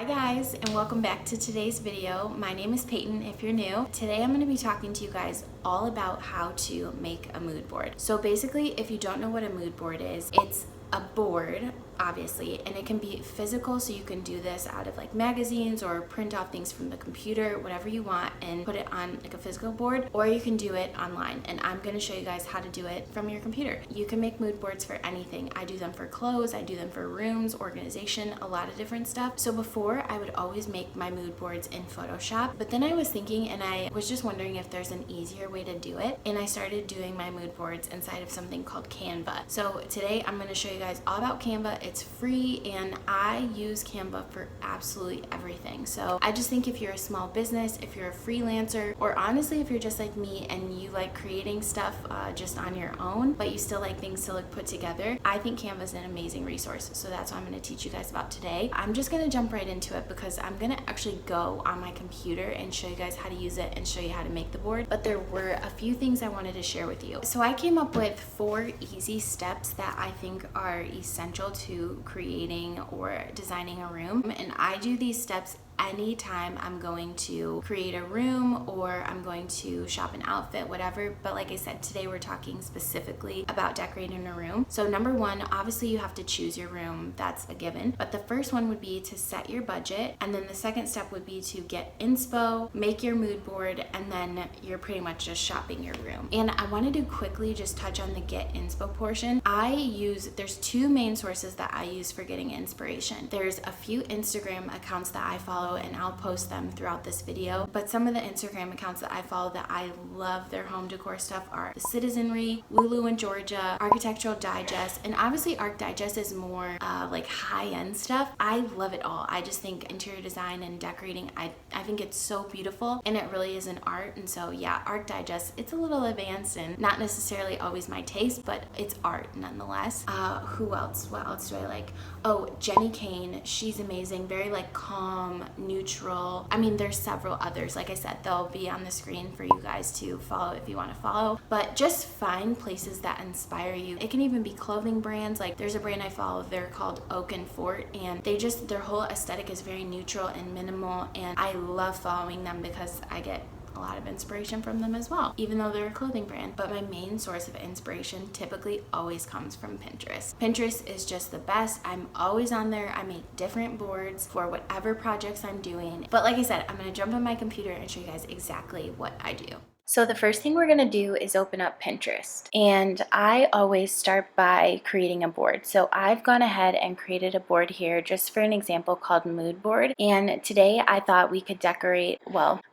Hi guys, and welcome back to today's video. My name is Peyton if you're new. Today I'm going to be talking to you guys all about how to make a mood board. So basically, if you don't know what a mood board is, it's a board, obviously, and it can be physical, so you can do this out of like magazines or print off things from the computer, whatever you want, and put it on like a physical board, or you can do it online, and I'm going to show you guys how to do it from your computer. You can make mood boards for anything. I do them for clothes, I do them for rooms, organization, a lot of different stuff. So before, I would always make my mood boards in Photoshop, but then I was thinking, and I was just wondering if there's an easier way to do it, and I started doing my mood boards inside of something called Canva. So today I'm going to show you guys all about Canva. It's free, and I use Canva for absolutely everything. So I just think if you're a small business, if you're a freelancer, or honestly if you're just like me and you like creating stuff just on your own, but you still like things to look put together, I think Canva is an amazing resource. So that's what I'm going to teach you guys about today. I'm just going to jump right into it because I'm going to actually go on my computer and show you guys how to use it and show you how to make the board. But there were a few things I wanted to share with you. So I came up with 4 easy steps that I think are essential to creating or designing a room, and I do these steps anytime I'm going to create a room or I'm going to shop an outfit, whatever. But like I said, today we're talking specifically about decorating a room. So number 1, obviously you have to choose your room, that's a given, but the first one would be to set your budget, and then the second step would be to get inspo, make your mood board, and then you're pretty much just shopping your room. And I wanted to quickly just touch on the get inspo portion. There's 2 main sources that I use for getting inspiration. There's a few Instagram accounts that I follow, and I'll post them throughout this video, but some of the Instagram accounts that I follow that I love their home decor stuff are The Citizenry, Lulu in Georgia, Architectural Digest, and obviously Arch Digest is more like high-end stuff. I love it all. I just think interior design and decorating, I think it's so beautiful, and it really is an art. And so yeah, Arch Digest, it's a little advanced and not necessarily always my taste, but it's art nonetheless. Who else? What else do I like? Oh, Jenny Kane, she's amazing, very like calm, neutral. I mean, there's several others. Like I said, they'll be on the screen for you guys to follow if you want to follow, but just find places that inspire you. It can even be clothing brands. Like there's a brand I follow, they're called Oak and Fort, and their whole aesthetic is very neutral and minimal, and I love following them because I get a lot of inspiration from them as well, even though they're a clothing brand. But my main source of inspiration typically always comes from Pinterest. Pinterest is just the best. I'm always on there. I make different boards for whatever projects I'm doing. But like I said, I'm going to jump on my computer and show you guys exactly what I do. So the first thing we're going to do is open up Pinterest, and I always start by creating a board. So I've gone ahead and created a board here just for an example called Mood Board, and today I thought we could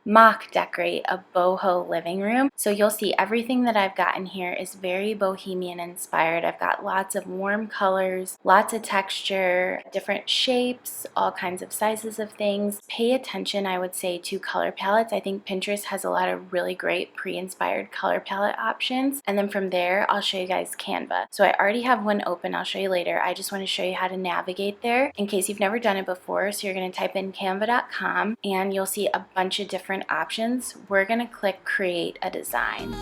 mock decorate a boho living room. So you'll see everything that I've got in here is very bohemian inspired. I've got lots of warm colors, lots of texture, different shapes, all kinds of sizes of things. Pay attention, I would say, to color palettes. I think Pinterest has a lot of really great pre-inspired color palette options, and then from there I'll show you guys Canva. So I already have one open, I'll show you later. I just want to show you how to navigate there in case you've never done it before. So you're going to type in canva.com and you'll see a bunch of different options. We're going to click create a design.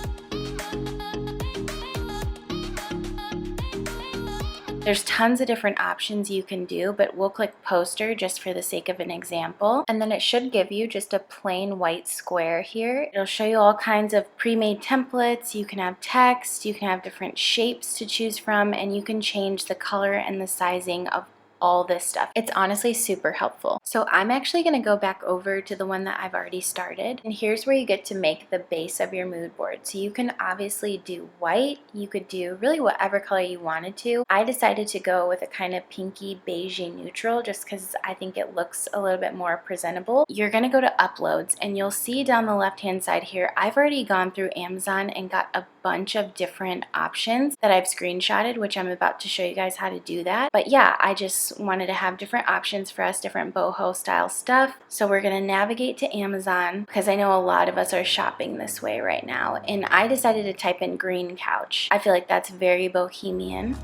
There's tons of different options you can do, but we'll click poster just for the sake of an example. And then it should give you just a plain white square here. It'll show you all kinds of pre-made templates. You can have text, you can have different shapes to choose from, and you can change the color and the sizing of all this stuff. It's honestly super helpful. So I'm actually going to go back over to the one that I've already started, and here's where you get to make the base of your mood board. So you can obviously do white, you could do really whatever color you wanted to. I decided to go with a kind of pinky beigey neutral just because I think it looks a little bit more presentable. You're going to go to uploads, and you'll see down the left hand side here, I've already gone through Amazon and got a bunch of different options that I've screenshotted, which I'm about to show you guys how to do that. But yeah, I just wanted to have different options for us, different boho style stuff. So we're going to navigate to Amazon because I know a lot of us are shopping this way right now, and I decided to type in green couch. I feel like that's very bohemian.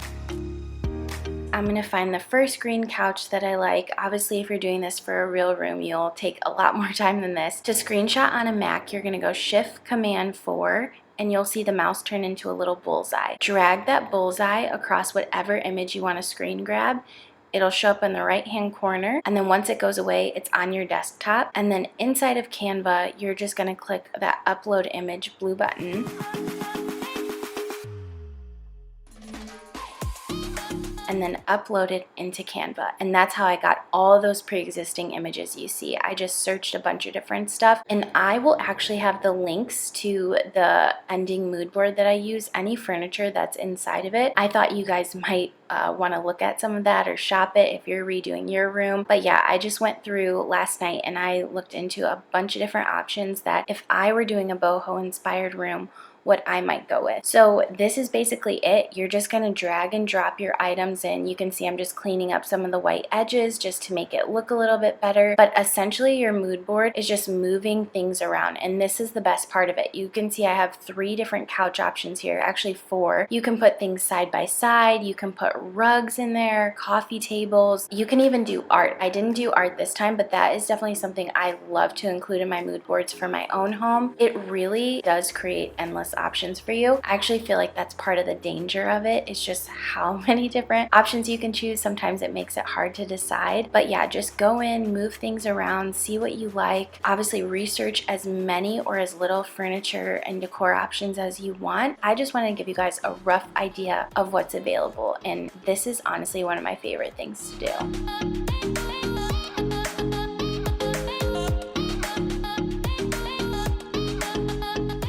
I'm going to find the first green couch that I like. Obviously, if you're doing this for a real room, you'll take a lot more time than this. To screenshot on a Mac, you're going to go Shift-Command-4, and you'll see the mouse turn into a little bullseye. Drag that bullseye across whatever image you want to screen grab, it'll show up in the right hand corner, and then once it goes away, it's on your desktop. And then inside of Canva, you're just going to click that upload image blue button. And then upload it into Canva. And that's how I got all those pre-existing images you see. I just searched a bunch of different stuff, and I will actually have the links to the ending mood board that I use, any furniture that's inside of it. I thought you guys might want to look at some of that or shop it if you're redoing your room. But yeah, I just went through last night and I looked into a bunch of different options that if I were doing a boho inspired room, what I might go with. So this is basically it. You're just gonna drag and drop your items in. You can see I'm just cleaning up some of the white edges just to make it look a little bit better. But essentially your mood board is just moving things around, and this is the best part of it. You can see I have 3 different couch options here, actually 4. You can put things side by side, you can put rugs in there, coffee tables, you can even do art. I didn't do art this time, but that is definitely something I love to include in my mood boards for my own home. It really does create endless options for you. I actually feel like that's part of the danger of it. It's just how many different options you can choose. Sometimes it makes it hard to decide. But yeah, just go in, move things around, see what you like. Obviously research as many or as little furniture and decor options as you want. I just wanted to give you guys a rough idea of what's available, and this is honestly one of my favorite things to do.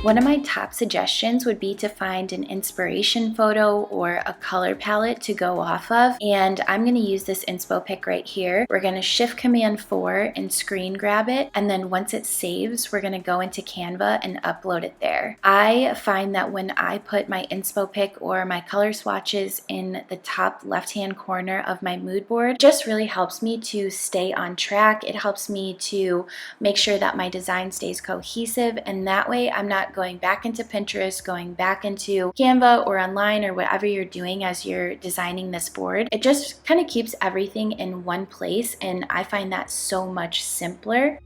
One of my top suggestions would be to find an inspiration photo or a color palette to go off of. And I'm going to use this inspo pic right here. We're going to Shift Command 4 and screen grab it. And then once it saves, we're going to go into Canva and upload it there. I find that when I put my inspo pic or my color swatches in the top left-hand corner of my mood board, it just really helps me to stay on track. It helps me to make sure that my design stays cohesive. And that way I'm not going back into Pinterest, going back into Canva or online or whatever you're doing as you're designing this board. It just kind of keeps everything in one place, and I find that so much simpler.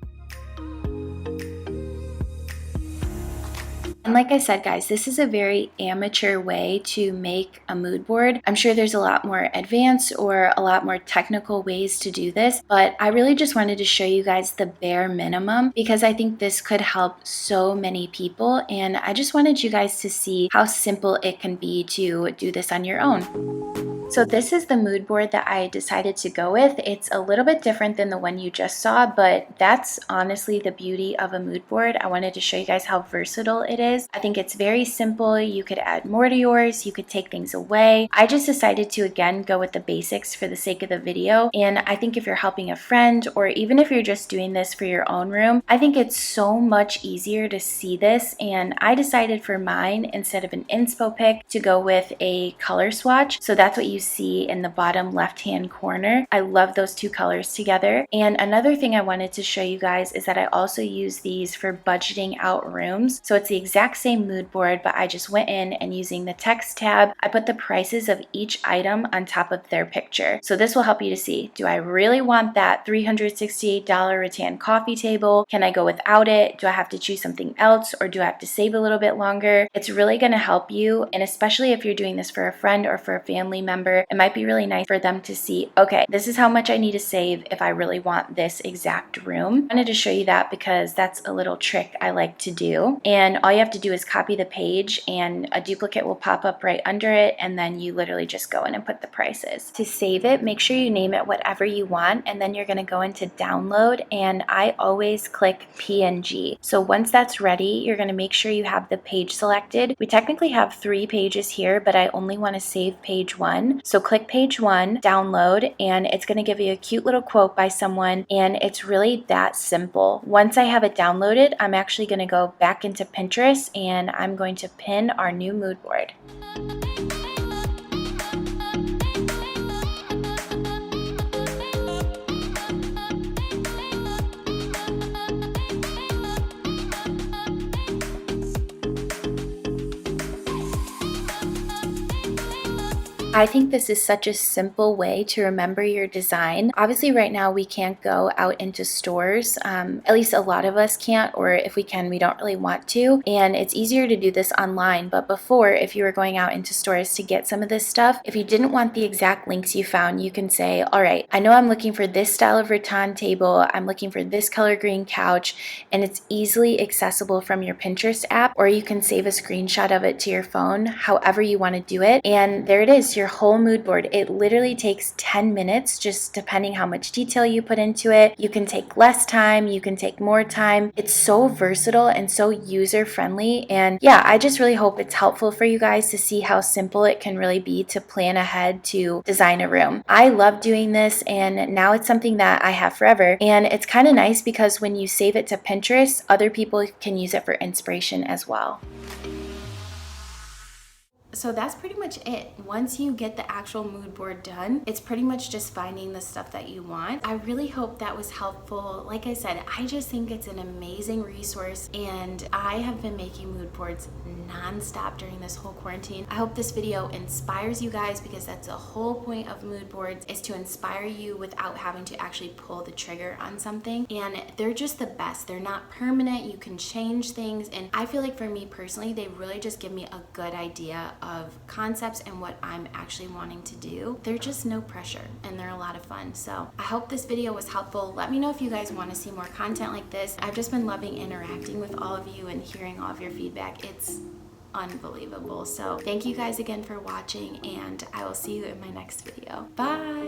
And like I said, guys, this is a very amateur way to make a mood board. I'm sure there's a lot more advanced or a lot more technical ways to do this, but I really just wanted to show you guys the bare minimum because I think this could help so many people, and I just wanted you guys to see how simple it can be to do this on your own. So this is the mood board that I decided to go with. It's a little bit different than the one you just saw, but that's honestly the beauty of a mood board. I wanted to show you guys how versatile it is. I think it's very simple. You could add more to yours. You could take things away. I just decided to, again, go with the basics for the sake of the video. And I think if you're helping a friend, or even if you're just doing this for your own room, I think it's so much easier to see this. And I decided for mine, instead of an inspo pic, to go with a color swatch. So that's what you see in the bottom left hand corner. I love those 2 colors together. And another thing I wanted to show you guys is that I also use these for budgeting out rooms. So it's the exact same mood board, but I just went in and using the text tab, I put the prices of each item on top of their picture. So this will help you to see, do I really want that $368 rattan coffee table? Can I go without it? Do I have to choose something else, or do I have to save a little bit longer? It's really going to help you, and especially if you're doing this for a friend or for a family member, it might be really nice for them to see, okay, this is how much I need to save if I really want this exact room. I wanted to show you that because that's a little trick I like to do. And all you have to do is copy the page and a duplicate will pop up right under it, and then you literally just go in and put the prices. To save it, make sure you name it whatever you want, and then you're going to go into download, and I always click PNG. So once that's ready, you're going to make sure you have the page selected. We technically have 3 pages here, but I only want to save page 1. So click page 1, download, and it's going to give you a cute little quote by someone, and it's really that simple. Once I have it downloaded, I'm actually going to go back into Pinterest and I'm going to pin our new mood board. I think this is such a simple way to remember your design. Obviously right now we can't go out into stores, at least a lot of us can't, or if we can, we don't really want to, and it's easier to do this online. But before, if you were going out into stores to get some of this stuff, if you didn't want the exact links you found, you can say, all right, I know I'm looking for this style of rattan table, I'm looking for this color green couch, and it's easily accessible from your Pinterest app, or you can save a screenshot of it to your phone, however you want to do it, and there it is, your whole mood board. It literally takes 10 minutes, just depending how much detail you put into it. You can take less time, you can take more time. It's so versatile and so user friendly, and yeah, I just really hope it's helpful for you guys to see how simple it can really be to plan ahead to design a room. I love doing this, and now it's something that I have forever, and it's kind of nice because when you save it to Pinterest, other people can use it for inspiration as well. So that's pretty much it. Once you get the actual mood board done, it's pretty much just finding the stuff that you want. I really hope that was helpful. Like I said, I just think it's an amazing resource, and I have been making mood boards non-stop during this whole quarantine. I hope this video inspires you guys, because that's the whole point of mood boards, is to inspire you without having to actually pull the trigger on something. And they're just the best. They're not permanent. You can change things, and I feel like for me personally, they really just give me a good idea of concepts and what I'm actually wanting to do. They're just no pressure, and they're a lot of fun. So I hope this video was helpful. Let me know if you guys want to see more content like this. I've just been loving interacting with all of you and hearing all of your feedback. It's unbelievable. So thank you guys again for watching, and I will see you in my next video. Bye.